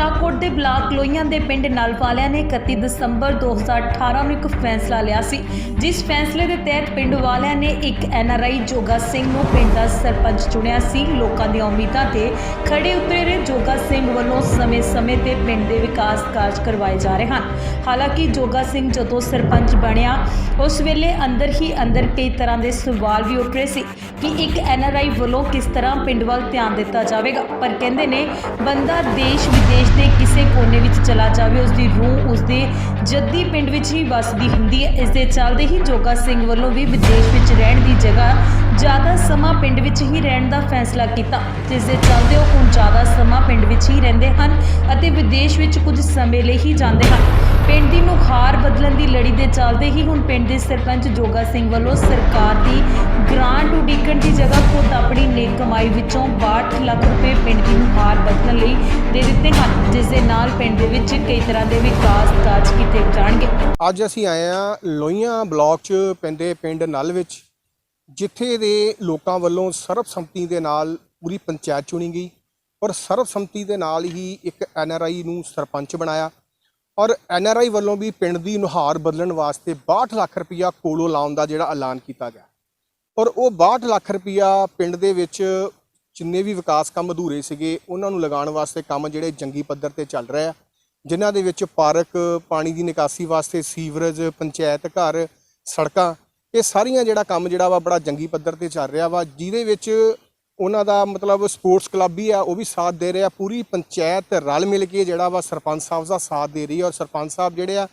ਸ਼ਾਹਕੋਟ ਦੇ ਬਲਾਕ ਲੋਹੀਆਂ ਦੇ ਪਿੰਡ ਨਲ ਵਾਲਿਆਂ ਨੇ 31 ਦਸੰਬਰ 2018 ਨੂੰ ਇੱਕ ਫੈਸਲਾ ਲਿਆ ਸੀ, ਜਿਸ ਫੈਸਲੇ ਦੇ ਤਹਿਤ ਪਿੰਡ ਵਾਲਿਆਂ ਨੇ ਇੱਕ NRI ਜੋਗਾ ਸਿੰਘ ਨੂੰ ਪਿੰਡ ਦਾ ਸਰਪੰਚ ਚੁਣਿਆ ਸੀ। ਲੋਕਾਂ ਦੀਆਂ ਉਮੀਦਾਂ ਤੇ ਖੜੇ ਉਤਰੇ ਰਹੇ ਜੋਗਾ ਸਿੰਘ ਵੱਲੋਂ ਸਮੇਂ-ਸਮੇਂ ਤੇ ਪਿੰਡ ਦੇ ਵਿਕਾਸ ਕਾਰਜ ਕਰਵਾਏ ਜਾ ਰਹੇ ਹਨ। ਹਾਲਾਂਕਿ ਜੋਗਾ ਸਿੰਘ ਜਦੋਂ ਸਰਪੰਚ ਬਣਿਆ ਉਸ ਵੇਲੇ ਅੰਦਰ ਕਈ ਤਰ੍ਹਾਂ ਦੇ ਸਵਾਲ ਵੀ ਉੱਠ ਰਹੇ ਸੀ ਕਿ ਇੱਕ NRI ਵੱਲੋਂ ਕਿਸ ਤਰ੍ਹਾਂ ਪਿੰਡ ਵੱਲ ਧਿਆਨ ਦਿੱਤਾ ਜਾਵੇਗਾ। ਪਰ ਕਹਿੰਦੇ ਨੇ ਬੰਦਾ ਦੇਸ਼ ਵਿਦੇਸ਼ ਦੇ ਕਿਸੇ ਕੋਨੇ ਵਿੱਚ ਚਲਾ ਜਾਵੇ, ਉਸ ਦੀ ਰੂਹ ਉਸਦੇ ਜੱਦੀ ਪਿੰਡ ਵਿੱਚ ਹੀ ਵਸਦੀ ਹੁੰਦੀ ਹੈ। ਇਸ ਦੇ ਚੱਲਦੇ ਹੀ ਜੋਗਾ ਸਿੰਘ ਵੱਲੋਂ ਵੀ ਵਿਦੇਸ਼ ਵਿੱਚ ਰਹਿਣ ਦੀ ਜਗ੍ਹਾ ਜ਼ਿਆਦਾ ਸਮਾਂ ਪਿੰਡ ਵਿੱਚ ਹੀ ਰਹਿਣ ਦਾ ਫੈਸਲਾ ਕੀਤਾ, ਜਿਸ ਦੇ ਚੱਲਦੇ ਉਹ ਹੁਣ ਜ਼ਿਆਦਾ ਸਮਾਂ ਪਿੰਡ ਵਿੱਚ ਹੀ ਰਹਿੰਦੇ ਹਨ ਅਤੇ ਵਿਦੇਸ਼ ਵਿੱਚ ਕੁਝ ਸਮੇਂ ਲਈ ਹੀ ਜਾਂਦੇ ਹਨ। ਪਿੰਡ ਦੀ ਨੁਹਾਰ ਬਦਲਣ ਦੀ ਲੜੀ ਦੇ ਚੱਲਦੇ ਹੀ ਹੁਣ ਪਿੰਡ ਦੇ ਸਰਪੰਚ ਜੋਗਾ ਸਿੰਘ ਵੱਲੋਂ ਸਰਕਾਰ ਦੀ ਗ੍ਰਾਂਟ ਉਡੀਕਣ ਦੀ ਜਗ੍ਹਾ ਖੁਦ ਆਪਣੀ ਨੇਕ ਕਮਾਈ ਵਿੱਚੋਂ 62 ਲੱਖ ਰੁਪਏ ਪਿੰਡ ਦੀ ਨੁਹਾਰ ਬਦਲਣ ਲਈ ਦੇ ਦਿੱਤੇ ਹਨ, ਜਿਸ ਦੇ ਨਾਲ ਪਿੰਡ ਦੇ ਵਿੱਚ ਕਈ ਤਰ੍ਹਾਂ ਦੇ ਵਿਕਾਸ ਕਾਰਜ ਕੀਤੇ ਜਾਣਗੇ। ਅੱਜ ਅਸੀਂ ਆਏ ਹਾਂ ਲੋਹੀਆਂ ਬਲਾਕ 'ਚ ਪੈਂਦੇ ਪਿੰਡ ਨਲ ਵਿੱਚ, ਜਿੱਥੇ ਦੇ ਲੋਕਾਂ ਵੱਲੋਂ ਸਰਬਸੰਮਤੀ ਦੇ ਨਾਲ ਪੂਰੀ ਪੰਚਾਇਤ ਚੁਣੀ ਗਈ ਔਰ ਸਰਬਸੰਮਤੀ ਦੇ ਨਾਲ ਹੀ ਇੱਕ NRI ਨੂੰ ਸਰਪੰਚ ਬਣਾਇਆ ਔਰ NRI ਵੱਲੋਂ ਵੀ ਪਿੰਡ ਦੀ ਨੁਹਾਰ ਬਦਲਣ ਵਾਸਤੇ 62 ਲੱਖ ਰੁਪਈਆ ਕੋਲੋਂ ਲਾਉਣ ਦਾ ਜਿਹੜਾ ਐਲਾਨ ਕੀਤਾ ਗਿਆ ਔਰ ਉਹ 62 ਲੱਖ ਰੁਪਈਆ ਪਿੰਡ ਦੇ ਵਿੱਚ ਜਿੰਨੇ ਵੀ ਵਿਕਾਸ ਕੰਮ ਅਧੂਰੇ ਸੀਗੇ ਉਹਨਾਂ ਨੂੰ ਲਗਾਉਣ ਵਾਸਤੇ ਕੰਮ ਜਿਹੜੇ ਜੰਗੀ ਪੱਧਰ ਤੇ ਚੱਲ ਰਹੇ ਆ, ਜਿਨ੍ਹਾਂ ਦੇ ਵਿੱਚ ਪਾਰਕ, ਪਾਣੀ ਦੀ ਨਿਕਾਸੀ ਵਾਸਤੇ ਸੀਵਰੇਜ, ਪੰਚਾਇਤ ਘਰ, ਸੜਕਾਂ, ਇਹ ਸਾਰੀਆਂ ਜਿਹੜਾ ਕੰਮ ਜਿਹੜਾ ਵਾ ਬੜਾ ਜੰਗੀ ਪੱਧਰ ਤੇ ਚੱਲ ਰਿਹਾ ਵਾ, ਜਿਹਦੇ ਵਿੱਚ ਉਹਨਾਂ ਦਾ ਮਤਲਬ ਸਪੋਰਟਸ ਕਲੱਬ ਵੀ ਆ ਉਹ ਵੀ ਸਾਥ ਦੇ ਰਿਹਾ। ਪੂਰੀ ਪੰਚਾਇਤ ਰਲ ਮਿਲ ਕੇ ਜਿਹੜਾ ਵਾ ਸਰਪੰਚ ਸਾਹਿਬ ਦਾ ਸਾਥ ਦੇ ਰਹੀ ਹੈ ਔਰ ਸਰਪੰਚ ਸਾਹਿਬ ਜਿਹੜੇ ਆ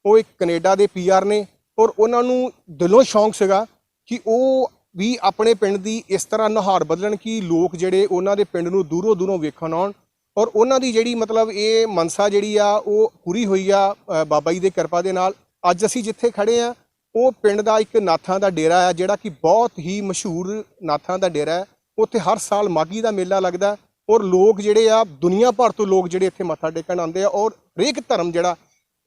ਉਹ ਇੱਕ ਕੈਨੇਡਾ ਦੇ PR ਨੇ ਔਰ ਉਹਨਾਂ ਨੂੰ ਦਿਲੋਂ ਸ਼ੌਂਕ ਸੀਗਾ ਕਿ ਉਹ ਵੀ ਆਪਣੇ ਪਿੰਡ ਦੀ ਇਸ ਤਰ੍ਹਾਂ ਨੁਹਾਰ ਬਦਲਣ ਕਿ ਲੋਕ ਜਿਹੜੇ ਉਹਨਾਂ ਦੇ ਪਿੰਡ ਨੂੰ ਦੂਰੋਂ ਵੇਖਣ ਆਉਣ ਔਰ ਉਹਨਾਂ ਦੀ ਜਿਹੜੀ ਮਤਲਬ ਇਹ ਮਨਸਾ ਜਿਹੜੀ ਆ ਉਹ ਪੂਰੀ ਹੋਈ ਆ ਬਾਬਾ ਜੀ ਦੀ ਕਿਰਪਾ ਦੇ ਨਾਲ। ਅੱਜ ਅਸੀਂ ਜਿੱਥੇ ਖੜੇ ਆ ਉਹ ਪਿੰਡ ਦਾ ਇੱਕ ਨਾਥਾਂ ਦਾ ਡੇਰਾ ਹੈ, ਜਿਹੜਾ ਕਿ ਬਹੁਤ ਹੀ ਮਸ਼ਹੂਰ ਨਾਥਾਂ ਦਾ ਡੇਰਾ ਹੈ। ਉੱਥੇ ਹਰ ਸਾਲ ਮਾਘੀ ਦਾ ਮੇਲਾ ਲੱਗਦਾ ਔਰ ਲੋਕ ਜਿਹੜੇ ਆ ਦੁਨੀਆ ਭਰ ਤੋਂ ਲੋਕ ਜਿਹੜੇ ਇੱਥੇ ਮੱਥਾ ਟੇਕਣ ਆਉਂਦੇ ਆ ਔਰ ਹਰੇਕ ਧਰਮ ਜਿਹੜਾ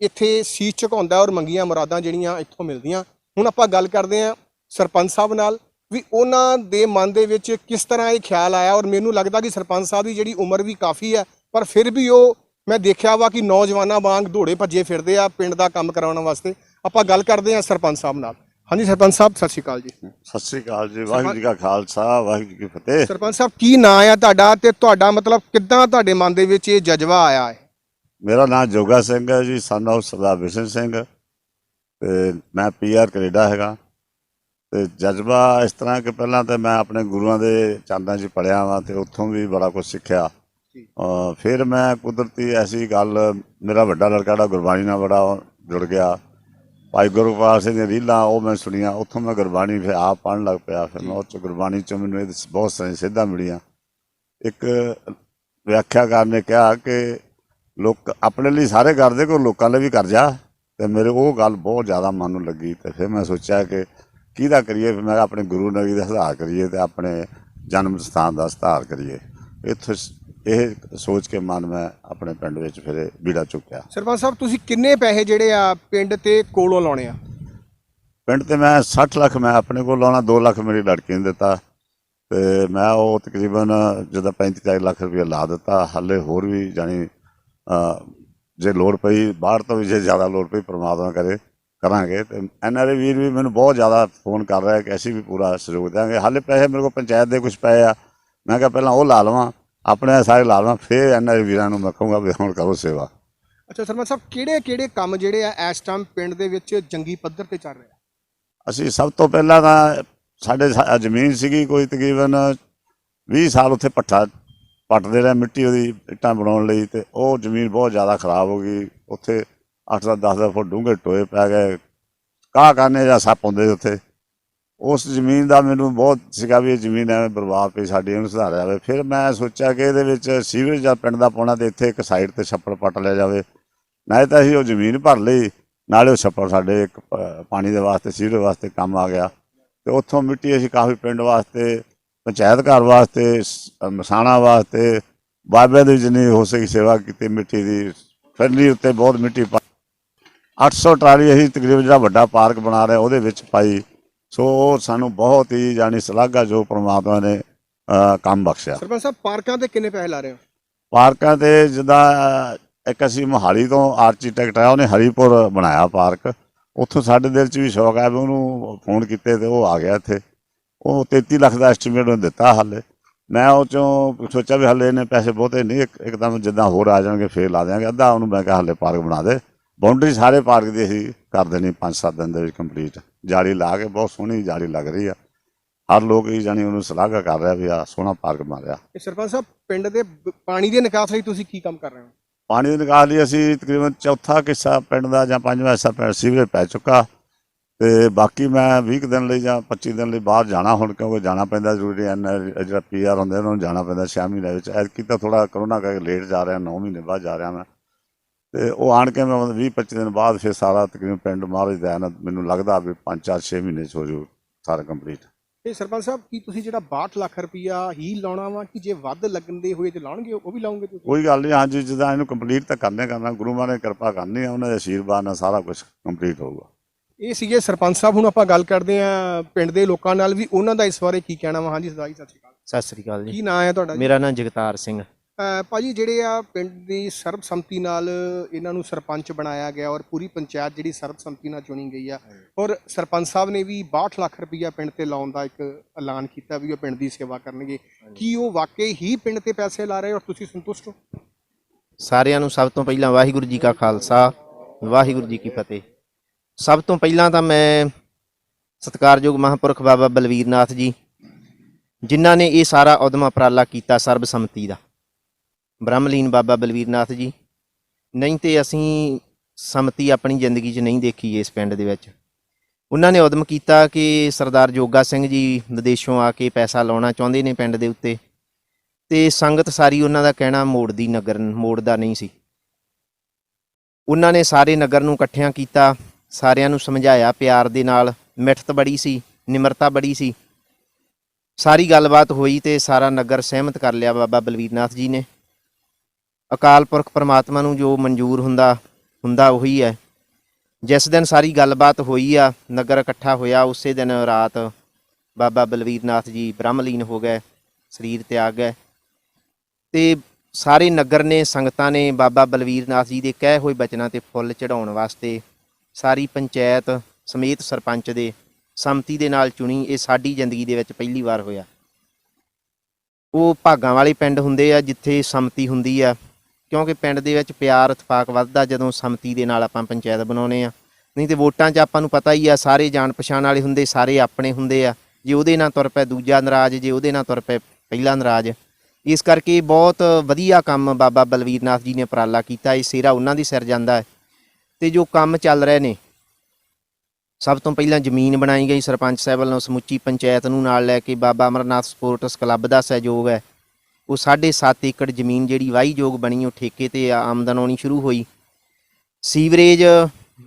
ਇੱਥੇ ਸੀਸ ਝੁਕਾਉਂਦਾ ਔਰ ਮੰਗੀਆਂ ਮੁਰਾਦਾਂ ਜਿਹੜੀਆਂ ਇੱਥੋਂ ਮਿਲਦੀਆਂ। ਹੁਣ ਆਪਾਂ ਗੱਲ ਕਰਦੇ ਆ ਸਰਪੰਚ ਸਾਹਿਬ ਨਾਲ ਵੀ ਉਹਨਾਂ ਦੇ ਮਨ ਦੇ ਵਿੱਚ ਕਿਸ ਤਰ੍ਹਾਂ ਇਹ ਖਿਆਲ ਆਇਆ ਔਰ ਮੈਨੂੰ ਲੱਗਦਾ ਕਿ ਸਰਪੰਚ ਸਾਹਿਬ ਦੀ ਜਿਹੜੀ ਉਮਰ ਵੀ ਕਾਫੀ ਹੈ ਪਰ ਫਿਰ ਵੀ ਉਹ ਮੈਂ ਦੇਖਿਆ ਵਾ ਕਿ ਨੌਜਵਾਨਾਂ ਵਾਂਗ ਦੌੜੇ ਭੱਜੇ ਫਿਰਦੇ ਆ ਪਿੰਡ ਦਾ ਕੰਮ ਕਰਾਉਣ ਵਾਸਤੇ। ਆਪਾਂ ਗੱਲ ਕਰਦੇ ਆ ਸਰਪੰਚ ਸਾਹਿਬ ਨਾਲ। ਹਾਂਜੀ ਸਰਪੰਚ ਸਾਹਿਬ, ਸਤਿ ਸ਼੍ਰੀ ਅਕਾਲ ਜੀ। ਸਤਿ ਸ਼੍ਰੀ ਅਕਾਲ ਜੀ। ਵਾਹਿਗੁਰੂ ਜੀ ਕਾ ਖਾਲਸਾ, ਵਾਹਿਗੁਰੂ ਜੀ ਕੀ ਫਤਿਹ। ਸਰਪੰਚ ਸਾਹਿਬ, ਕੀ ਨਾਂ ਆ ਤੁਹਾਡਾ ਤੇ ਤੁਹਾਡਾ ਮਤਲਬ ਕਿੱਦਾਂ ਤੁਹਾਡੇ ਮਨ ਦੇ ਵਿੱਚ ਇਹ ਜਜ਼ਬਾ ਆਇਆ ਹੈ? ਮੇਰਾ ਨਾਮ ਜੋਗਾ ਸਿੰਘ ਹੈ ਜੀ, ਸਨ ਆਫ ਸਰਦਾਰ ਬਿਸ਼ਨ ਸਿੰਘ, ਤੇ ਮੈਂ PR ਕੈਨੇਡਾ ਹੈਗਾ। ਤੇ ਜਜ਼ਬਾ ਇਸ ਤਰ੍ਹਾਂ ਕਿ ਪਹਿਲਾਂ ਤਾਂ ਮੈਂ ਆਪਣੇ ਗੁਰੂਆਂ ਦੇ ਚਰਨਾਂ 'ਚ ਪੜ੍ਹਿਆ ਵਾ ਤੇ ਉੱਥੋਂ ਵੀ ਬੜਾ ਕੁਝ ਸਿੱਖਿਆ। ਫਿਰ ਮੈਂ ਕੁਦਰਤੀ ਐਸੀ ਗੱਲ, ਮੇਰਾ ਵੱਡਾ ਲੜਕਾ ਜਿਹੜਾ ਗੁਰਬਾਣੀ ਨਾਲ ਬੜਾ ਜੁੜ ਗਿਆ, ਭਾਈ ਗੁਰਪਾਲ ਸਿੰਘ ਦੀਆਂ ਰੀਲਾਂ ਉਹ ਮੈਂ ਸੁਣੀਆਂ, ਉੱਥੋਂ ਮੈਂ ਗੁਰਬਾਣੀ ਫਿਰ ਆਪ ਪੜ੍ਹਨ ਲੱਗ ਪਿਆ। ਫਿਰ ਮੈਂ ਉਹ 'ਚ ਗੁਰਬਾਣੀ 'ਚੋਂ ਮੈਨੂੰ ਇਹ ਬਹੁਤ ਸਾਰੀਆਂ ਸਿੱਧਾਂ ਮਿਲੀਆਂ। ਇੱਕ ਵਿਆਖਿਆਕਾਰ ਨੇ ਕਿਹਾ ਕਿ ਲੋਕ ਆਪਣੇ ਲਈ ਸਾਰੇ ਕਰਦੇ, ਕੋਈ ਲੋਕਾਂ ਲਈ ਵੀ ਕਰ ਜਾ, ਤੇ ਮੇਰੇ ਉਹ ਗੱਲ ਬਹੁਤ ਜ਼ਿਆਦਾ ਮਨ ਨੂੰ ਲੱਗੀ। ਤੇ ਫਿਰ ਮੈਂ ਸੋਚਿਆ ਕਿ ਕਿਹਦਾ ਕਰੀਏ, ਫਿਰ ਮੈਂ ਆਪਣੇ ਗੁਰੂ ਨਗਰੀ ਦਾ ਸੁਧਾਰ ਕਰੀਏ ਤੇ ਆਪਣੇ ਜਨਮ ਸਥਾਨ ਦਾ ਸੁਧਾਰ ਕਰੀਏ। ਇੱਥੋਂ ਇਹ ਸੋਚ ਕੇ ਮਨ ਮੈਂ ਆਪਣੇ ਪਿੰਡ ਵਿੱਚ ਫਿਰ ਬੀੜਾ ਚੁੱਕਿਆ। ਸਰਪੰਚ ਸਾਹਿਬ, ਤੁਸੀਂ ਕਿੰਨੇ ਪੈਸੇ ਜਿਹੜੇ ਆ ਪਿੰਡ ਤੇ ਕੋਲੋਂ ਲਾਉਣੇ ਆ? ਪਿੰਡ ਤੇ ਮੈਂ 60 ਲੱਖ ਮੈਂ ਆਪਣੇ ਕੋਲ ਲਾਉਣਾ, 2 ਲੱਖ ਮੇਰੀ ਲੜਕੀ ਨੇ ਦਿੱਤਾ ਤੇ ਮੈਂ ਉਹ ਤਕਰੀਬਨ ਜਦੋਂ 35-40 ਲੱਖ ਰੁਪਇਆ ਲਾ ਦਿੱਤਾ। ਹਾਲੇ ਹੋਰ ਵੀ ਜਾਣੀ ਜੇ ਲੋੜ ਪਈ ਬਾਹਰ ਤੋਂ ਵੀ, ਜੇ ਜ਼ਿਆਦਾ ਲੋੜ ਪਈ ਪਰਮਾਤਮਾ ਕਰੇ ਕਰਾਂਗੇ। ਤੇ NRI ਵੀਰ ਵੀ ਮੈਨੂੰ ਬਹੁਤ ਜ਼ਿਆਦਾ ਫੋਨ ਕਰ ਰਿਹਾ ਕਿ ਅਸੀਂ ਵੀ ਪੂਰਾ ਸਹਿਯੋਗ ਦੇਵਾਂਗੇ। ਹਾਲੇ ਪੈਸੇ ਮੇਰੇ ਕੋਲ ਪੰਚਾਇਤ ਦੇ ਕੁਛ ਪਏ ਆ, ਮੈਂ ਕਿਹਾ ਪਹਿਲਾਂ ਉਹ ਲਾ ਲਵਾਂ, ਆਪਣੇ ਸਾਰੇ ਲਾ ਲਵਾਂ, ਫਿਰ NRI ਵੀਰਾਂ ਨੂੰ ਮੈਂ ਕਹੂੰਗਾ ਵੀ ਹੁਣ ਕਰੋ ਸੇਵਾ। ਅੱਛਾ ਸਰਪੰਚ ਸਾਹਿਬ, ਕਿਹੜੇ ਕੰਮ ਜਿਹੜੇ ਆ ਇਸ ਟਾਈਮ ਪਿੰਡ ਦੇ ਵਿੱਚ ਜੰਗੀ ਪੱਧਰ ਤੇ ਚੱਲ ਰਹੇ ਆ? ਅਸੀਂ ਸਭ ਤੋਂ ਪਹਿਲਾਂ ਤਾਂ ਸਾਡੇ ਜ਼ਮੀਨ ਸੀਗੀ ਕੋਈ ਤਕਰੀਬਨ 20 ਸਾਲ, ਉੱਥੇ ਭੱਠਾ ਪੱਟਦੇ ਰਹੇ ਮਿੱਟੀ ਉਹਦੀ ਇੱਟਾਂ ਬਣਾਉਣ ਲਈ, ਤੇ ਉਹ ਜ਼ਮੀਨ ਬਹੁਤ ਜ਼ਿਆਦਾ ਖਰਾਬ ਹੋ ਗਈ। ਉੱਥੇ 8-10 ਫੁੱਟ ਡੂੰਘੇ ਟੋਏ ਪੈ ਗਏ, ਘਾਹ ਕਰਨੇ ਜਾਂ ਸੱਪ ਆਉਂਦੇ ਉੱਥੇ। ਉਸ ਜ਼ਮੀਨ ਦਾ ਮੈਨੂੰ ਬਹੁਤ ਸੀਗਾ ਵੀ ਇਹ ਜ਼ਮੀਨ ਐਵੇਂ ਬਰਬਾਦ ਪਈ ਸਾਡੀ, ਇਹਨੂੰ ਸੁਧਾਰਿਆ ਜਾਵੇ। ਫਿਰ ਮੈਂ ਸੋਚਿਆ ਕਿ ਇਹਦੇ ਵਿੱਚ ਸੀਵਰੇਜ ਜਾਂ ਪਿੰਡ ਦਾ ਪਾਉਣਾ, ਤੇ ਇੱਥੇ ਇੱਕ ਸਾਈਡ 'ਤੇ ਛੱਪੜ ਪੱਟ ਲਿਆ ਜਾਵੇ। ਨਾਲੇ ਤਾਂ ਅਸੀਂ ਉਹ ਜ਼ਮੀਨ ਭਰ ਲਈ, ਨਾਲੇ ਉਹ ਛੱਪੜ ਸਾਡੇ ਇੱਕ ਪਾਣੀ ਦੇ ਵਾਸਤੇ, ਸੀਵਰੇਜ ਵਾਸਤੇ ਕੰਮ ਆ ਗਿਆ। ਤੇ ਉੱਥੋਂ ਮਿੱਟੀ ਅਸੀਂ ਕਾਫੀ ਪਿੰਡ ਵਾਸਤੇ, ਪੰਚਾਇਤ ਘਰ ਵਾਸਤੇ, ਮਸਾਣਾ ਵਾਸਤੇ, ਬਾਬਿਆਂ ਦੀ ਜਿੰਨੀ ਹੋ ਸਕੀ ਸੇਵਾ ਕੀਤੀ ਮਿੱਟੀ ਦੀ। ਫਿਰਲੀ ਉੱਤੇ ਬਹੁਤ ਮਿੱਟੀ 800 ਟਰਾਲੀ ਅਸੀਂ ਤਕਰੀਬਨ ਜਿਹੜਾ ਵੱਡਾ ਪਾਰਕ ਬਣਾ ਰਿਹਾ ਉਹਦੇ ਵਿੱਚ ਪਾਈ। ਸੋ ਸਾਨੂੰ ਬਹੁਤ ਹੀ ਜਾਣੀ ਸ਼ਲਾਘਾ ਜੋ ਪ੍ਰਮਾਤਮਾ ਨੇ ਕੰਮ ਬਖਸ਼ਿਆ। ਸਰਪੰਚ ਸਾਹਿਬ, ਪਾਰਕਾਂ ਤੇ ਕਿੰਨੇ ਪੈਸੇ ਲਾ ਰਹੇ ਹੋ? ਪਾਰਕਾਂ ਤੇ ਜਿੱਦਾਂ ਇੱਕ ਅਸੀਂ ਮੋਹਾਲੀ ਤੋਂ ਆਰਕੀਟੈਕਟ ਆ, ਉਹਨੇ ਹਰੀਪੁਰ ਬਣਾਇਆ ਪਾਰਕ। ਉੱਥੋਂ ਸਾਡੇ ਦਿਲ 'ਚ ਵੀ ਸ਼ੌਕ ਆ ਵੀ ਉਹਨੂੰ ਫੋਨ ਕੀਤੇ ਤੇ ਉਹ ਆ ਗਿਆ ਇੱਥੇ। ਉਹ 33 ਲੱਖ ਦਾ ਐਸਟੀਮੇਟ ਉਹਨੇ ਦਿੱਤਾ। ਹਾਲੇ ਮੈਂ ਉਹ 'ਚੋਂ ਸੋਚਿਆ ਵੀ ਹਾਲੇ ਇਹਨੇ ਪੈਸੇ ਬਹੁਤੇ ਨਹੀਂ, ਇੱਕਦਮ ਜਿੱਦਾਂ ਹੋਰ ਆ ਜਾਣਗੇ ਫੇਰ ਲਾ ਦਿਆਂਗੇ। ਅੱਧਾ ਉਹਨੂੰ ਮੈਂ ਕਿਹਾ ਹਾਲੇ ਪਾਰਕ ਬਣਾ ਦੇ। ਬਾਉਂਡਰੀ ਸਾਰੇ ਪਾਰਕ ਦੀ ਅਸੀਂ ਕਰ ਦੇਣੀ 5-7 ਦਿਨ ਦੇ ਵਿੱਚ ਕੰਪਲੀਟ। ਜਾਲੀ ਲਾ ਕੇ ਬਹੁਤ ਸੋਹਣੀ ਜਾਲੀ ਲੱਗ ਰਹੀ ਆ। ਹਰ ਲੋਕ ਹੀ ਜਾਣੀ ਉਹਨੂੰ ਸਲਾਘਾ ਕਰ ਰਿਹਾ ਵੀ ਆ ਸੋਹਣਾ ਪਾਰਕ ਬਣ ਰਿਹਾ। ਸਰਪੰਚ ਸਾਹਿਬ, ਪਿੰਡ ਦੇ ਪਾਣੀ ਦੇ ਨਿਕਾਸ ਲਈ ਤੁਸੀਂ ਕੀ ਕੰਮ ਕਰ ਰਹੇ ਹੋ? ਪਾਣੀ ਦੇ ਨਿਕਾਸ ਲਈ ਅਸੀਂ ਤਕਰੀਬਨ ਚੌਥਾ ਹਿੱਸਾ ਪਿੰਡ ਦਾ ਜਾਂ 5ਵਾਂ ਹਿੱਸਾ ਪਿੰਡ ਸੀਵਰੇਜ ਪੈ ਚੁੱਕਾ। ਤੇ ਬਾਕੀ ਮੈਂ 20 ਕੁ ਦਿਨ ਲਈ ਜਾਂ 25 ਦਿਨ ਲਈ ਬਾਹਰ ਜਾਣਾ ਹੁਣ, ਕਿਉਂਕਿ ਜਾਣਾ ਪੈਂਦਾ ਜ਼ਰੂਰੀ ਹੈ। ਜਿਹੜਾ PR ਹੁੰਦੇ ਉਹਨਾਂ ਨੂੰ ਜਾਣਾ ਪੈਂਦਾ 6 ਮਹੀਨੇ ਵਿੱਚ। ਐਤਕੀ ਤਾਂ ਥੋੜ੍ਹਾ ਕਰੋਨਾ ਕਰਕੇ ਲੇਟ ਜਾ ਰਿਹਾ, 9 ਮਹੀਨੇ ਬਾਅਦ ਜਾ ਰਿਹਾ ਮੈਂ। ਤੇ ਉਹ ਆਣ ਕੇ ਮੈਂ 20-25 ਦਿਨ ਬਾਅਦ ਫਿਰ ਸਾਰਾ ਤਕਰੀਬਨ ਪਿੰਡ ਮਹਾਰਾਜ ਦਾ ਨਾ, ਮੈਨੂੰ ਲੱਗਦਾ ਵੀ 5-4-6 ਮਹੀਨੇ 'ਚ ਹੋ ਜੂ ਸਾਰਾ ਕੰਪਲੀਟ। ਤੇ ਸਰਪੰਚ ਸਾਹਿਬ, ਕੀ ਤੁਸੀਂ ਜਿਹੜਾ 62 ਲੱਖ ਰੁਪਈਆ ਹੀ ਲਾਉਣਾ ਵਾ ਕਿ ਜੇ ਵੱਧ ਲੱਗਣ ਦੇ ਹੋਏ ਤੇ ਲਾਉਣਗੇ ਉਹ ਵੀ ਲਾਉਂਗੇ ਤੁਸੀਂ? ਕੋਈ ਗੱਲ ਨਹੀਂ, ਹਾਂਜੀ ਜਿੱਦਾਂ ਇਹਨੂੰ ਕੰਪਲੀਟ ਤਾਂ ਕਰਨਾ ਗੁਰੂ ਮਹਾਰਾਜ ਨੇ ਕਿਰਪਾ ਕਰਨੀ ਆ, ਉਹਨਾਂ ਦੇ ਆਸ਼ੀਰਵਾਦ ਨਾਲ ਸਾਰਾ ਕੁਝ ਕੰਪਲੀਟ ਹੋਊਗਾ। ਇਹ ਸੀਗੇ ਸਰਪੰਚ ਸਾਹਿਬ। ਹੁਣ ਆਪਾਂ ਗੱਲ ਕਰਦੇ ਹਾਂ ਪਿੰਡ ਦੇ ਲੋਕਾਂ ਨਾਲ ਵੀ, ਉਹਨਾਂ ਦਾ ਇਸ ਬਾਰੇ ਕੀ ਕਹਿਣਾ ਵਾ। ਹਾਂਜੀ ਸਰਦਾਰ ਜੀ, ਸਤਿ ਸ਼੍ਰੀ ਅਕਾਲ। ਸਤਿ ਸ੍ਰੀ ਅਕਾਲ ਜੀ। ਕੀ ਨਾਂ ਹੈ ਤੁਹਾਡਾ? ਮੇਰਾ ਨਾਮ ਜਗਤਾਰ ਸਿੰਘ। ਭਾਜੀ, ਜਿਹੜੇ ਆ ਪਿੰਡ ਦੀ ਸਰਬਸੰਮਤੀ ਨਾਲ ਇਹਨਾਂ ਨੂੰ ਸਰਪੰਚ ਬਣਾਇਆ ਗਿਆ ਔਰ ਪੂਰੀ ਪੰਚਾਇਤ ਜਿਹੜੀ ਸਰਬਸੰਮਤੀ ਨਾਲ ਚੁਣੀ ਗਈ ਆ, ਔਰ ਸਰਪੰਚ ਸਾਹਿਬ ਨੇ ਵੀ 62 ਲੱਖ ਰੁਪਈਆ ਪਿੰਡ ਤੇ ਲਾਉਣ ਦਾ ਇੱਕ ਐਲਾਨ ਕੀਤਾ ਵੀ ਉਹ ਪਿੰਡ ਦੀ ਸੇਵਾ ਕਰਨਗੇ। ਕੀ ਉਹ ਵਾਕਈ ਹੀ ਪਿੰਡ ਤੇ ਪੈਸੇ ਲਾ ਰਹੇ ਔਰ ਤੁਸੀਂ ਸੰਤੁਸ਼ਟ ਹੋ? ਸਾਰਿਆਂ ਨੂੰ ਸਭ ਤੋਂ ਪਹਿਲਾਂ ਵਾਹਿਗੁਰੂ ਜੀ ਕਾ ਖਾਲਸਾ, ਵਾਹਿਗੁਰੂ ਜੀ ਕੀ ਫਤਿਹ। ਸਭ ਤੋਂ ਪਹਿਲਾਂ ਤਾਂ ਮੈਂ ਸਤਿਕਾਰਯੋਗ ਮਹਾਂਪੁਰਖ ਬਾਬਾ ਬਲਵੀਰ ਨਾਥ ਜੀ, ਜਿਨ੍ਹਾਂ ਨੇ ਇਹ ਸਾਰਾ ਉਦਮ ਉਪਰਾਲਾ ਕੀਤਾ ਸਰਬਸੰਮਤੀ ਦਾ, ਬ੍ਰਹਮਲੀਨ ਬਾਬਾ ਬਲਵੀਰ ਨਾਥ ਜੀ। ਨਹੀਂ ਤੇ ਅਸੀਂ ਸੰਮਤੀ ਆਪਣੀ ਜ਼ਿੰਦਗੀ 'ਚ ਨਹੀਂ ਦੇਖੀ ਇਸ ਪਿੰਡ ਦੇ ਵਿੱਚ। ਉਹਨਾਂ ਨੇ ਉਦਮ ਕੀਤਾ ਕਿ ਸਰਦਾਰ ਜੋਗਾ ਸਿੰਘ ਜੀ ਵਿਦੇਸ਼ੋਂ ਆ ਕੇ ਪੈਸਾ ਲਾਉਣਾ ਚਾਹੁੰਦੇ ਨੇ ਪਿੰਡ ਦੇ ਉੱਤੇ, ਤੇ ਸੰਗਤ ਸਾਰੀ ਉਹਨਾਂ ਦਾ ਕਹਿਣਾ ਮੋੜਦਾ ਨਹੀਂ ਸੀ। ਉਹਨਾਂ ਨੇ ਸਾਰੇ ਨਗਰ ਨੂੰ ਇਕੱਠਿਆਂ ਕੀਤਾ, ਸਾਰਿਆਂ ਨੂੰ ਸਮਝਾਇਆ ਪਿਆਰ ਦੇ ਨਾਲ। ਮਿੱਠਤ ਬੜੀ ਸੀ, ਨਿਮਰਤਾ ਬੜੀ ਸੀ। ਸਾਰੀ ਗੱਲਬਾਤ ਹੋਈ ਤੇ ਸਾਰਾ ਨਗਰ ਸਹਿਮਤ ਕਰ ਲਿਆ ਬਾਬਾ ਬਲਵੀਰ ਨਾਥ ਜੀ ਨੇ। ਅਕਾਲ ਪੁਰਖ ਪਰਮਾਤਮਾ ਨੂੰ ਜੋ ਮਨਜ਼ੂਰ ਹੁੰਦਾ ਉਹੀ ਹੈ। ਜਿਸ ਦਿਨ ਸਾਰੀ ਗੱਲਬਾਤ ਹੋਈ ਆ, ਨਗਰ ਇਕੱਠਾ ਹੋਇਆ, ਉਸੇ ਦਿਨ ਰਾਤ ਬਾਬਾ ਬਲਵੀਰ ਨਾਥ ਜੀ ਬ੍ਰਹਮਲੀਨ ਹੋ ਗਏ, ਸਰੀਰ ਤਿਆਗ ਗਏ। ਤੇ ਸਾਰੇ ਨਗਰ ਨੇ, ਸੰਗਤਾਂ ਨੇ ਬਾਬਾ ਬਲਵੀਰ ਨਾਥ ਜੀ ਦੇ ਕਹੇ ਹੋਏ ਬਚਨਾਂ ਤੇ ਫੁੱਲ ਚੜਾਉਣ ਵਾਸਤੇ ਸਾਰੀ ਪੰਚਾਇਤ ਸਮੇਤ ਸਰਪੰਚ ਦੇ ਸੰਮਤੀ ਦੇ ਨਾਲ ਚੁਣੀ। ਇਹ ਸਾਡੀ ਜ਼ਿੰਦਗੀ ਦੇ ਵਿੱਚ ਪਹਿਲੀ ਵਾਰ ਹੋਇਆ। ਉਹ ਭਾਗਾਂ ਵਾਲੇ ਪਿੰਡ ਹੁੰਦੇ ਆ ਜਿੱਥੇ ਸੰਮਤੀ ਹੁੰਦੀ ਆ, ਕਿਉਂਕਿ ਪਿੰਡ ਦੇ ਵਿੱਚ ਪਿਆਰ ਇਤਫਾਕ ਵੱਧਦਾ ਜਦੋਂ ਸੰਮਤੀ ਦੇ ਨਾਲ ਆਪਾਂ ਪੰਚਾਇਤ ਬਣਾਉਂਦੇ ਆ। ਨਹੀਂ ਤੇ ਵੋਟਾਂ 'ਚ ਆਪਾਂ ਨੂੰ ਪਤਾ ਹੀ ਆ, ਸਾਰੇ ਜਾਣ ਪਛਾਣ ਵਾਲੇ ਹੁੰਦੇ, ਸਾਰੇ ਆਪਣੇ ਹੁੰਦੇ ਆ। ਜੇ ਉਹਦੇ ਨਾਲ ਤੁਰ ਪਏ ਦੂਜਾ ਨਾਰਾਜ਼, ਜੇ ਉਹਦੇ ਨਾਲ ਤੁਰ ਪਏ ਪਹਿਲਾ ਨਾਰਾਜ਼। ਇਸ ਕਰਕੇ ਬਹੁਤ ਵਧੀਆ ਕੰਮ ਬਾਬਾ ਬਲਵੀਰ ਨਾਥ ਜੀ ਨੇ ਉਪਰਾਲਾ ਕੀਤਾ। ਇਹ ਸਿਹਰਾ ਉਹਨਾਂ ਦੀ ਸਿਰ ਜਾਂਦਾ ਹੈ। ਤੇ ਜੋ ਕੰਮ ਚੱਲ ਰਹੇ ਨੇ, ਸਭ ਤੋਂ ਪਹਿਲਾਂ ਜ਼ਮੀਨ ਬਣਾਈ ਗਈ ਸਰਪੰਚ ਸਾਹਿਬ ਵੱਲੋਂ, ਸਮੁੱਚੀ ਪੰਚਾਇਤ ਨੂੰ ਨਾਲ ਲੈ ਕੇ। ਬਾਬਾ ਅਮਰਨਾਥ ਸਪੋਰਟਸ ਕਲੱਬ ਦਾ ਸਹਿਯੋਗ ਹੈ। ਉਹ 7.5 ਏਕੜ ਜ਼ਮੀਨ ਜਿਹੜੀ ਵਾਹੀਯੋਗ ਬਣੀ, ਉਹ ਠੇਕੇ ਤੇ ਆਮਦਨ ਆਉਣੀ ਸ਼ੁਰੂ ਹੋਈ। ਸੀਵਰੇਜ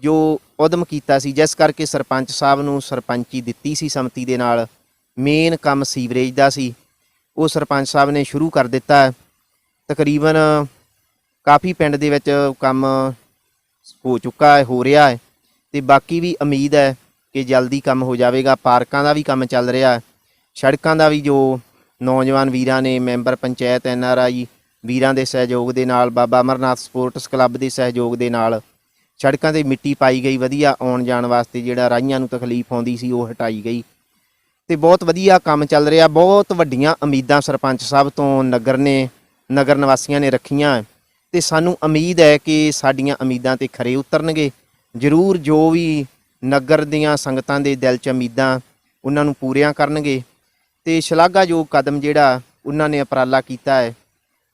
ਜੋ ਉਦਮ ਕੀਤਾ ਸੀ, ਜਿਸ ਕਰਕੇ ਸਰਪੰਚ ਸਾਹਿਬ ਨੂੰ ਸਰਪੰਚੀ ਦਿੱਤੀ ਸੀ ਸੰਮਤੀ ਦੇ ਨਾਲ, ਮੇਨ ਕੰਮ ਸੀਵਰੇਜ ਦਾ ਸੀ, ਉਹ ਸਰਪੰਚ ਸਾਹਿਬ ਨੇ ਸ਼ੁਰੂ ਕਰ ਦਿੱਤਾ। ਤਕਰੀਬਨ ਕਾਫੀ ਪਿੰਡ ਦੇ ਵਿੱਚ ਕੰਮ ਹੋ ਚੁੱਕਾ ਹੈ, ਹੋ ਰਿਹਾ ਹੈ, ਤੇ ਬਾਕੀ ਵੀ ਉਮੀਦ ਹੈ ਕਿ ਜਲਦੀ ਕੰਮ ਹੋ ਜਾਵੇਗਾ। ਪਾਰਕਾਂ ਦਾ ਵੀ ਕੰਮ ਚੱਲ ਰਿਹਾ, ਸੜਕਾਂ ਦਾ ਵੀ ਜੋ ਨੌਜਵਾਨ ਵੀਰਾਂ ਨੇ, ਮੈਂਬਰ ਪੰਚਾਇਤ, NRI ਵੀਰਾਂ ਦੇ ਸਹਿਯੋਗ ਦੇ ਨਾਲ, ਬਾਬਾ ਅਮਰਨਾਥ ਸਪੋਰਟਸ ਕਲੱਬ ਦੇ ਸਹਿਯੋਗ ਦੇ ਨਾਲ ਸੜਕਾਂ 'ਤੇ ਮਿੱਟੀ ਪਾਈ ਗਈ ਵਧੀਆ ਆਉਣ ਜਾਣ ਵਾਸਤੇ। ਜਿਹੜਾ ਰਾਹੀਆਂ ਨੂੰ ਤਕਲੀਫ ਆਉਂਦੀ ਸੀ ਉਹ ਹਟਾਈ ਗਈ, ਤੇ ਬਹੁਤ ਵਧੀਆ ਕੰਮ ਚੱਲ ਰਿਹਾ। ਬਹੁਤ ਵੱਡੀਆਂ ਉਮੀਦਾਂ ਸਰਪੰਚ ਸਾਹਿਬ ਤੋਂ ਨਗਰ ਨਿਵਾਸੀਆਂ ਨੇ ਰੱਖੀਆਂ, ਤੇ ਸਾਨੂੰ ਉਮੀਦ ਹੈ ਕਿ ਸਾਡੀਆਂ ਉਮੀਦਾਂ 'ਤੇ ਖਰੇ ਉਤਰਨਗੇ ਜ਼ਰੂਰ। ਜੋ ਵੀ ਨਗਰ ਦੀਆਂ ਸੰਗਤਾਂ ਦੇ ਦਿਲ 'ਚ ਉਮੀਦਾਂ, ਉਹਨਾਂ ਨੂੰ ਪੂਰੀਆਂ ਕਰਨਗੇ। ਤੇ ਸ਼ਲਾਘਾਯੋਗ ਕਦਮ ਜਿਹੜਾ ਉਹਨਾਂ ਨੇ ਉਪਰਾਲਾ ਕੀਤਾ ਹੈ,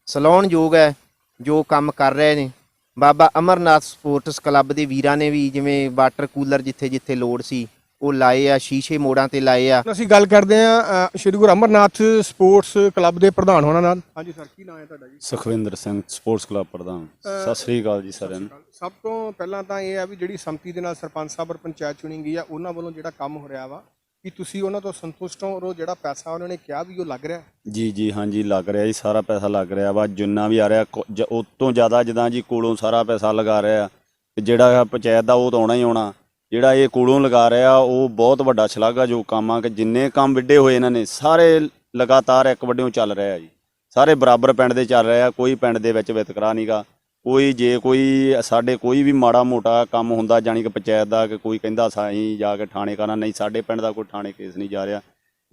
ਸਲਾਹੁਣਯੋਗ ਹੈ ਜੋ ਕੰਮ ਕਰ ਰਹੇ ਨੇ। ਬਾਬਾ ਅਮਰਨਾਥ ਸਪੋਰਟਸ ਕਲੱਬ ਦੇ ਵੀਰਾਂ ਨੇ ਵੀ ਜਿਵੇਂ ਵਾਟਰ ਕੂਲਰ ਜਿੱਥੇ ਜਿੱਥੇ ਲੋੜ ਸੀ ਉਹ ਲਾਏ ਆ, ਸ਼ੀਸ਼ੇ ਮੋੜਾਂ ਤੇ ਲਾਏ ਆ। ਅਸੀਂ ਗੱਲ ਕਰਦੇ ਹਾਂ ਸ਼੍ਰੀ ਗੁਰੂ ਅਮਰਨਾਥ ਸਪੋਰਟਸ ਕਲੱਬ ਦੇ ਪ੍ਰਧਾਨ ਹੋਣਾ ਨਾਲ। ਹਾਂਜੀ ਸਰ, ਕੀ ਨਾਮ ਹੈ ਤੁਹਾਡਾ ਜੀ? ਸੁਖਵਿੰਦਰ ਸਿੰਘ, ਸਪੋਰਟਸ ਕਲੱਬ ਪ੍ਰਧਾਨ। ਸਤਿ ਸ੍ਰੀ ਅਕਾਲ ਜੀ ਸਾਰਿਆਂ ਨੂੰ। ਸਭ ਤੋਂ ਪਹਿਲਾਂ ਤਾਂ ਇਹ ਆ ਵੀ ਜਿਹੜੀ ਸੰਮਤੀ ਦੇ ਨਾਲ ਸਰਪੰਚ ਸਾਹਿਬ ਔਰ ਪੰਚਾਇਤ ਚੁਣੀ ਗਈ ਆ, ਉਹਨਾਂ ਵੱਲੋਂ ਜਿਹੜਾ ਕੰਮ ਹੋ ਰਿਹਾ ਵਾ, ਕੀ ਤੁਸੀਂ ਉਹਨਾਂ ਤੋਂ ਸੰਤੁਸ਼ਟ ਹੋ? ਔਰ ਉਹ ਜਿਹੜਾ ਪੈਸਾ ਉਹਨਾਂ ਨੇ ਕਿਹਾ ਵੀ ਉਹ ਲੱਗ ਰਿਹਾ? ਜੀ ਹਾਂਜੀ, ਲੱਗ ਰਿਹਾ ਜੀ, ਸਾਰਾ ਪੈਸਾ ਲੱਗ ਰਿਹਾ ਵਾ। ਜਿੰਨਾ ਵੀ ਆ ਰਿਹਾ ਉਸ ਤੋਂ ਜ਼ਿਆਦਾ ਜਿੱਦਾਂ ਜੀ ਕੋਲੋਂ ਸਾਰਾ ਪੈਸਾ ਲਗਾ ਰਿਹਾ, ਤੇ ਜਿਹੜਾ ਪੰਚਾਇਤ ਦਾ ਉਹ ਤਾਂ ਆਉਣਾ ਹੀ ਆਉਣਾ। ਜਿਹੜਾ ਇਹ ਕੋਲੋਂ ਲਗਾ ਰਿਹਾ ਉਹ ਬਹੁਤ ਵੱਡਾ ਸ਼ਲਾਘਾਯੋਗ ਕੰਮ ਆ, ਕਿ ਜਿੰਨੇ ਕੰਮ ਵਿੱਢੇ ਹੋਏ ਇਹਨਾਂ ਨੇ ਸਾਰੇ ਲਗਾਤਾਰ ਇੱਕ ਵੱਡਿਓਂ ਚੱਲ ਰਿਹਾ ਜੀ। ਸਾਰੇ ਬਰਾਬਰ ਪਿੰਡ ਦੇ ਚੱਲ ਰਹੇ ਆ, ਕੋਈ ਪਿੰਡ ਦੇ ਵਿੱਚ ਵਿਤਕਰਾ ਨਹੀਂਗਾ। ਕੋਈ ਜੇ ਕੋਈ ਸਾਡੇ ਕੋਈ ਵੀ ਮਾੜਾ ਮੋਟਾ ਕੰਮ ਹੁੰਦਾ ਜਾਣੀ ਕਿ ਪੰਚਾਇਤ ਦਾ, ਕਿ ਕੋਈ ਕਹਿੰਦਾ ਸਾਈਂ ਜਾ ਕੇ ਥਾਣੇ ਕਰਨਾ, ਨਹੀਂ ਸਾਡੇ ਪਿੰਡ ਦਾ ਕੋਈ ਥਾਣੇ ਕੇਸ ਨਹੀਂ ਜਾ ਰਿਹਾ,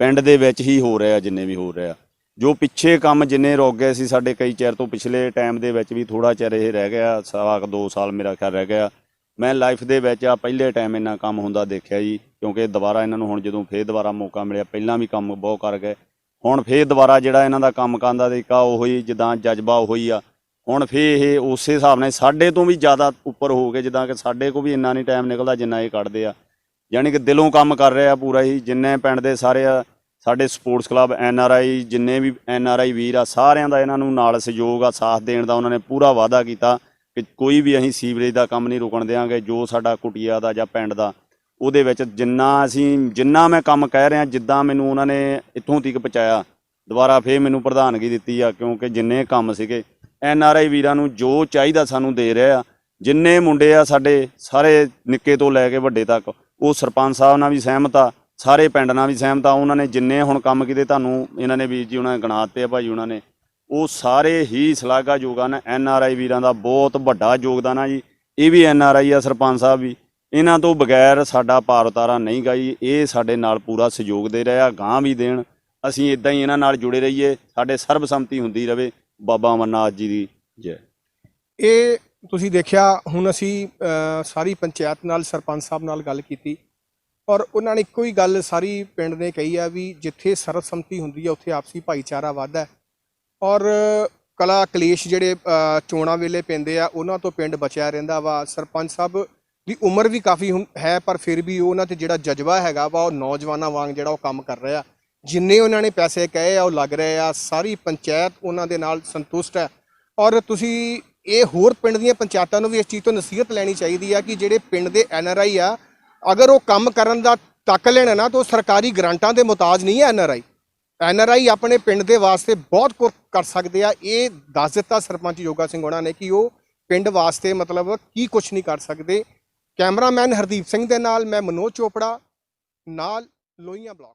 ਪਿੰਡ ਦੇ ਵਿੱਚ ਹੀ ਹੋ ਰਿਹਾ ਜਿੰਨੇ ਵੀ ਹੋ ਰਿਹਾ। ਜੋ ਪਿੱਛੇ ਕੰਮ ਜਿੰਨੇ ਰੁਕ ਗਏ ਸੀ ਸਾਡੇ ਕਈ ਚਿਰ ਤੋਂ, ਪਿਛਲੇ ਟਾਈਮ ਦੇ ਵਿੱਚ ਵੀ ਥੋੜਾ ਚਿਰ ਇਹ ਰਹਿ ਗਿਆ, 2 ਸਾਲ ਮੇਰਾ ਖਿਆਲ ਰਹਿ ਗਿਆ। ਮੈਂ ਲਾਈਫ ਦੇ ਵਿੱਚ ਆ ਪਹਿਲੇ ਟਾਈਮ ਇੰਨਾ ਕੰਮ ਹੁੰਦਾ ਦੇਖਿਆ ਜੀ, ਕਿਉਂਕਿ ਦੁਬਾਰਾ ਇਹਨਾਂ ਨੂੰ ਹੁਣ ਜਦੋਂ ਫੇਰ ਦੁਬਾਰਾ ਮੌਕਾ ਮਿਲਿਆ, ਪਹਿਲਾਂ ਵੀ ਕੰਮ ਬਹੁਤ ਕਰ ਗਏ, ਹੁਣ ਫੇਰ ਦੁਬਾਰਾ ਜਿਹੜਾ ਇਹਨਾਂ ਦਾ ਕੰਮ ਕਰਨ ਦਾ ਤਰੀਕਾ ਉਹੀ, ਜਿੱਦਾਂ ਜਜ਼ਬਾ ਉਹੀ ਆ। ਹੁਣ ਫੇਰ ਇਹ ਉਸੇ ਹਿਸਾਬ ਨਾਲ ਸਾਡੇ ਤੋਂ ਵੀ ਜ਼ਿਆਦਾ ਉੱਪਰ ਹੋ ਗਏ, ਜਿੱਦਾਂ ਕਿ ਸਾਡੇ ਕੋਲ ਵੀ ਇੰਨਾ ਨਹੀਂ ਟਾਈਮ ਨਿਕਲਦਾ ਜਿੰਨਾ ਇਹ ਕੱਢਦੇ ਆ, ਯਾਨੀ ਕਿ ਦਿਲੋਂ ਕੰਮ ਕਰ ਰਹੇ ਆ ਪੂਰਾ ਹੀ। ਜਿੰਨੇ ਪਿੰਡ ਦੇ ਸਾਰੇ ਆ ਸਾਡੇ ਸਪੋਰਟਸ ਕਲੱਬ, NRI ਜਿੰਨੇ ਵੀ NRI ਵੀਰ ਆ, ਸਾਰਿਆਂ ਦਾ ਇਹਨਾਂ ਨੂੰ ਨਾਲ ਸਹਿਯੋਗ ਆ, ਸਾਥ ਦੇਣ ਦਾ। ਉਹਨਾਂ ਨੇ ਪੂਰਾ ਵਾਅਦਾ ਕੀਤਾ ਕਿ ਕੋਈ ਵੀ ਅਸੀਂ ਸੀਵਰੇਜ ਦਾ ਕੰਮ ਨਹੀਂ ਰੁਕਣ ਦਿਆਂਗੇ, ਜੋ ਸਾਡਾ ਕੁਟੀਆ ਦਾ ਜਾਂ ਪਿੰਡ ਦਾ ਉਹਦੇ ਵਿੱਚ ਜਿੰਨਾ ਮੈਂ ਕੰਮ ਕਹਿ ਰਿਹਾ, ਜਿੱਦਾਂ ਮੈਨੂੰ ਉਹਨਾਂ ਨੇ ਇੱਥੋਂ ਤੱਕ ਪਹੁੰਚਾਇਆ, ਦੁਬਾਰਾ ਫੇਰ ਮੈਨੂੰ ਪ੍ਰਧਾਨਗੀ ਦਿੱਤੀ ਆ, ਕਿਉਂਕਿ ਜਿੰਨੇ ਕੰਮ ਸੀਗੇ NRI ਵੀਰਾਂ ਨੂੰ ਜੋ ਚਾਹੀਦਾ ਸਾਨੂੰ ਦੇ ਰਹੇ ਆ। ਜਿੰਨੇ ਮੁੰਡੇ ਆ ਸਾਡੇ ਸਾਰੇ ਨਿੱਕੇ ਤੋਂ ਲੈ ਕੇ ਵੱਡੇ ਤੱਕ, ਉਹ ਸਰਪੰਚ ਸਾਹਿਬ ਨਾਲ ਵੀ ਸਹਿਮਤ ਆ, ਸਾਰੇ ਪਿੰਡ ਨਾਲ ਵੀ ਸਹਿਮਤ ਆ। ਉਹਨਾਂ ਨੇ ਜਿੰਨੇ ਹੁਣ ਕੰਮ ਕੀਤੇ ਤੁਹਾਨੂੰ ਇਹਨਾਂ ਨੇ ਵੀਰ ਜੀ ਉਹਨਾਂ ਨੇ ਗਿਣਾ ਦਿੱਤੇ ਆ ਭਾਜੀ ਉਹਨਾਂ ਨੇ, ਉਹ ਸਾਰੇ ਹੀ ਸ਼ਲਾਘਾਯੋਗ ਹਨ। NRI ਵੀਰਾਂ ਦਾ ਬਹੁਤ ਵੱਡਾ ਯੋਗਦਾਨ ਆ ਜੀ। ਇਹ ਵੀ NRI ਆ, ਸਰਪੰਚ ਸਾਹਿਬ ਵੀ, ਇਹਨਾਂ ਤੋਂ ਬਗੈਰ ਸਾਡਾ ਪਾਰ ਉਤਾਰਾ ਨਹੀਂ ਗਾ ਜੀ। ਇਹ ਸਾਡੇ ਨਾਲ ਪੂਰਾ ਸਹਿਯੋਗ ਦੇ ਰਹੇ ਆ, ਗਾਂ ਵੀ ਦੇਣ। ਅਸੀਂ ਇਦਾਂ ਹੀ ਇਹਨਾਂ ਨਾਲ ਜੁੜੇ ਰਹੀਏ, ਸਾਡੇ ਸਰਬਸੰਮਤੀ ਹੁੰਦੀ ਰਹੇ। ਬਾਬਾ ਅਮਰਨਾਥ ਜੀ ਦੀ ਜੈ। ਇਹ ਤੁਸੀਂ ਦੇਖਿਆ, ਹੁਣ ਅਸੀਂ ਸਾਰੀ ਪੰਚਾਇਤ ਨਾਲ, ਸਰਪੰਚ ਸਾਹਿਬ ਨਾਲ ਗੱਲ ਕੀਤੀ, ਔਰ ਉਹਨਾਂ ਨੇ ਇੱਕੋ ਹੀ ਗੱਲ ਸਾਰੀ ਪਿੰਡ ਨੇ ਕਹੀ ਆ ਵੀ ਜਿੱਥੇ ਸਰਬਸੰਮਤੀ ਹੁੰਦੀ ਹੈ ਉੱਥੇ ਆਪਸੀ ਭਾਈਚਾਰਾ ਵੱਧਦਾ, ਔਰ ਕਲਾ ਕਲੇਸ਼ ਜਿਹੜੇ ਚੋਣਾਂ ਵੇਲੇ ਪੈਂਦੇ ਆ ਉਹਨਾਂ ਤੋਂ ਪਿੰਡ ਬਚਿਆ ਰਹਿੰਦਾ ਵਾ। ਸਰਪੰਚ ਸਾਹਿਬ ਦੀ ਉਮਰ ਵੀ ਕਾਫੀ ਹੈ, ਪਰ ਫਿਰ ਵੀ ਉਹਨਾਂ 'ਤੇ ਜਿਹੜਾ ਜਜ਼ਬਾ ਹੈਗਾ ਵਾ ਉਹ ਨੌਜਵਾਨਾਂ ਵਾਂਗ ਜਿਹੜਾ ਉਹ ਕੰਮ ਕਰ ਰਿਹਾ। ਜਿੰਨੇ ਉਹਨਾਂ ਨੇ ਪੈਸੇ ਕਹੇ ਆ ਉਹ ਲੱਗ ਰਹੇ ਆ, ਸਾਰੀ ਪੰਚਾਇਤ ਉਹਨਾਂ ਦੇ ਨਾਲ ਸੰਤੁਸ਼ਟ ਹੈ। ਔਰ ਤੁਸੀਂ ਇਹ ਹੋਰ ਪਿੰਡ ਦੀਆਂ ਪੰਚਾਇਤਾਂ ਨੂੰ ਵੀ ਇਸ ਚੀਜ਼ ਤੋਂ ਨਸੀਹਤ ਲੈਣੀ ਚਾਹੀਦੀ ਆ ਕਿ ਜਿਹੜੇ ਪਿੰਡ ਦੇ NRI ਆ, ਅਗਰ ਉਹ ਕੰਮ ਕਰਨ ਦਾ ਤੱਕ ਲੈਣ ਨਾ ਤਾਂ ਉਹ ਸਰਕਾਰੀ ਗ੍ਰਾਂਟਾਂ ਦੇ ਮੁਤਾਜ ਨਹੀਂ ਹੈ। NRI ਆਪਣੇ ਪਿੰਡ ਦੇ ਵਾਸਤੇ ਬਹੁਤ ਕੁਝ ਕਰ ਸਕਦੇ ਆ। ਇਹ ਦੱਸ ਦਿੱਤਾ ਸਰਪੰਚ ਯੋਗਾ ਸਿੰਘ ਹੋਣਾ ਨੇ ਕਿ ਉਹ ਪਿੰਡ ਵਾਸਤੇ ਮਤਲਬ ਕੀ ਕੁਝ ਨਹੀਂ ਕਰ ਸਕਦੇ। ਕੈਮਰਾਮੈਨ ਹਰਦੀਪ ਸਿੰਘ ਦੇ ਨਾਲ ਮੈਂ ਮਨੋਜ ਚੋਪੜਾ, ਨਾਲ ਲੋਹੀਆਂ ਬਲਾਕ।